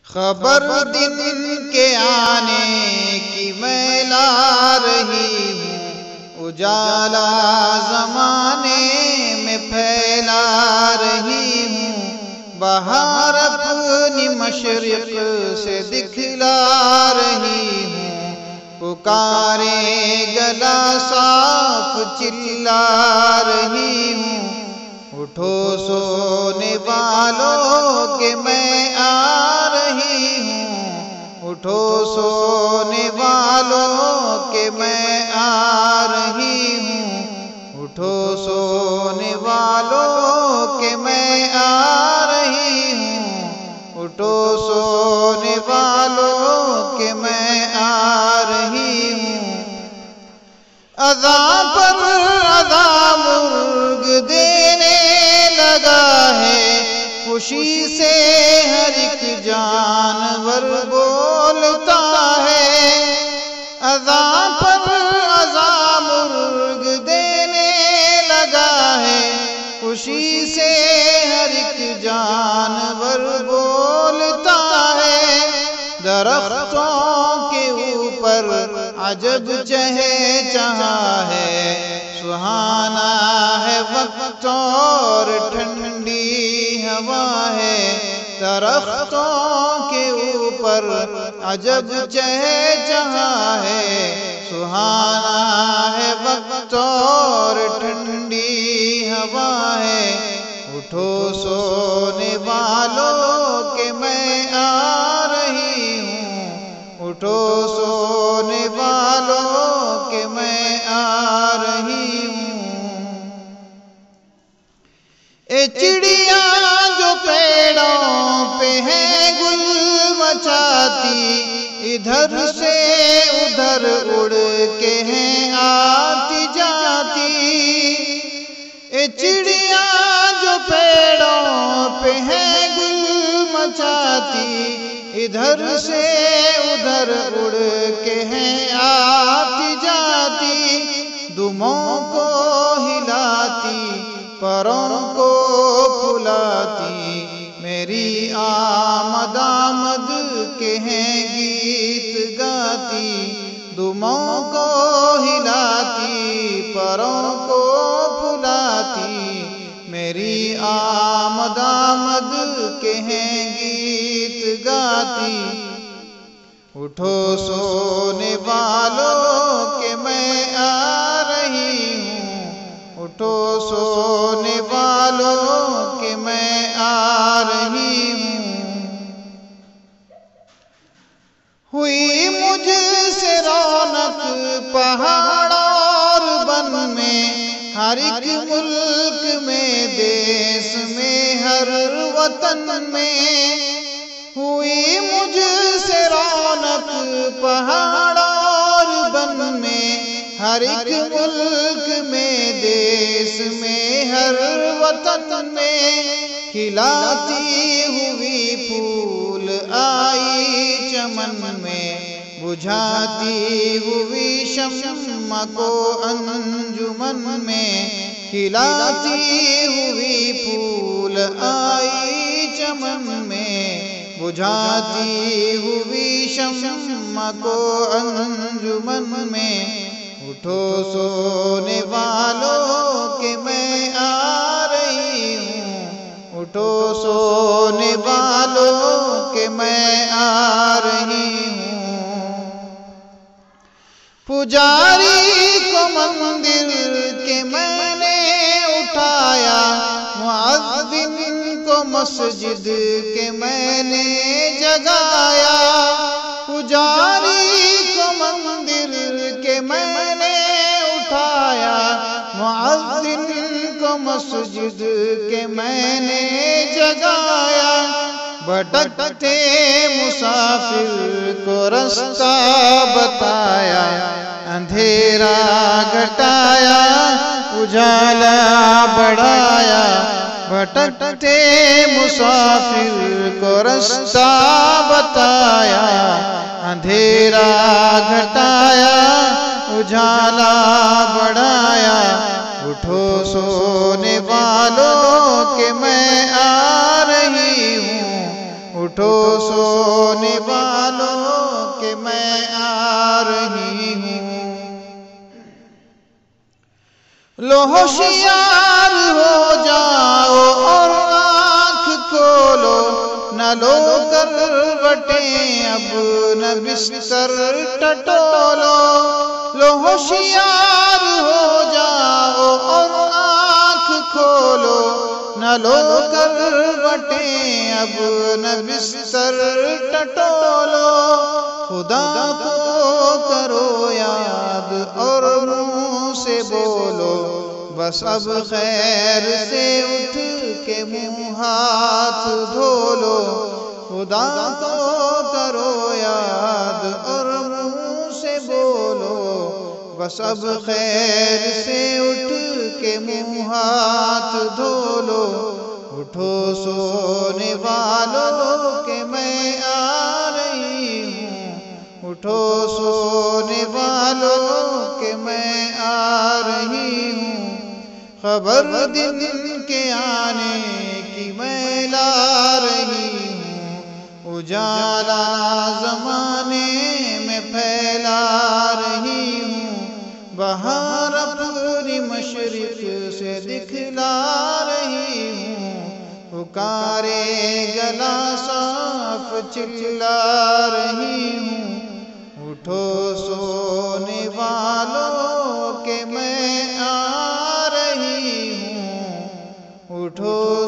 خبر دن کے آنے کی میں لا رہی ہوں، اجالا زمانے میں پھیلا رہی ہوں، بہار اپنی مشرق سے دکھلا رہی ہوں، پکارے گلا صاف چلا رہی ہوں، اٹھو سونے والوں کہ میں آ رہی ہوں، اٹھو سونے والوں کہ میں آ رہی ہوں، اٹھو سونے والوں کہ میں آ رہی ہوں، اٹھو سونے والوں کہ میں آ رہی ہوں۔ اذان پر اذان مرغ دینے لگا ہے، خوشی سے ہر ایک جانور بولتا ہے، اذان پر اذان مرغ دینے لگا ہے، خوشی سے ہر ایک جانور بولتا ہے، درختوں کے اوپر عجب چہے چہا ہے، سہانا ہے وقت اور ٹھنڈی ہوا ہے، درختوں کے اوپر عجب چہے چہا ہے، سہانا ہے وقت اور ٹھنڈی ہوا ہے، اٹھو سونے والوں کہ میں آ رہی ہوں، اٹھو سونے والوں کہ میں آ رہی ہوں۔ اے چڑیاں جو پیڑوں پہ ہے گل مچاتی، ادھر سے ادھر اڑ کے ہیں آتی جاتی، اے چڑیاں جو پیڑوں پہ ہے گل مچاتی، ادھر سے ادھر اڑ کے ہیں آتی جاتی، دموں کو ہلاتی پروں کو پھلاتی، میری آمد آمد کے ہیں گیت گاتی، دموں کو ہلاتی پروں کو پھلاتی، میری آمد آمد کے ہیں گیت گاتی، اٹھو سونے والوں کہ میں آ رہی ہوں، اٹھو سونے والوں کہ میں آ رہی ہوں۔ ہوئی مجھ سے رونق پہاڑ اور بن میں، ہر ایک ملک میں دیس میں ہر وطن میں، ہوئی مجھ سے رونق پہاڑ اور بن میں، ہر ایک ملک میں دیس میں ہر وطن میں، کھلاتی ہوئی پھول آئی چمن میں، بجھاتی ہوئی شمع کو انجمن میں، کھلاتی ہوئی پھول آئی چمن میں، بجھاتی ہوئی شمع کو انجمن میں، اٹھو سونے والوں کہ میں آ رہی ہوں، اٹھو سونے والوں کہ میں آ رہی ہوں۔ پجاری کو مندر کے میں نے اٹھایا، مؤذن کو مسجد کے میں نے جگایا، پجاری کو مندر کے میں نے اٹھایا، مؤذن کو مسجد کے میں نے جگایا، بھٹکتے مسافر کو رستہ بتایا، اندھیرا گھٹایا اجالا بڑھایا، بھٹکتے مسافر کو رستہ بتایا، اندھیرا گھٹایا اجالا بڑھایا، اٹھو سونے والوں کہ میں آ رہی ہوں، اٹھو سو سونے والوں کہ میں آ رہی ہوں۔ لو ہوشیار ہو جاؤ اور آنکھ کھولو، نہ لو کروٹیں اب نہ بستر ٹٹولو۔ لو ہوشیار ہو جاؤ اور آنکھ کھولو، نہ لو کروٹیں اب نہ بستر ٹٹولو۔ خدا کو کرو یاد اور منہ سے بولو، بس اب خیر سے اٹھ کے منہ ہاتھ دھولو۔ خدا کو کرو یاد اور منہ سے بولو، بس اب خیر سے اٹھ کے منہ ہاتھ دھولو۔ اٹھو سونے والوں کہ میں آ رہی ہوں، اٹھو سونے والوں کہ میں آ رہی ہوں۔ خبر دن کے آنے کی میں لا رہی ہوں، اجالا زمانے میں پھیلا رہی ہوں۔ بہار اپنی مشرق سے دکھلا رہی ہوں، پکارے گلا صاف چلا رہی ہوں۔ اٹھو سونے والوں کہ میں آ رہی ہوں، اٹھو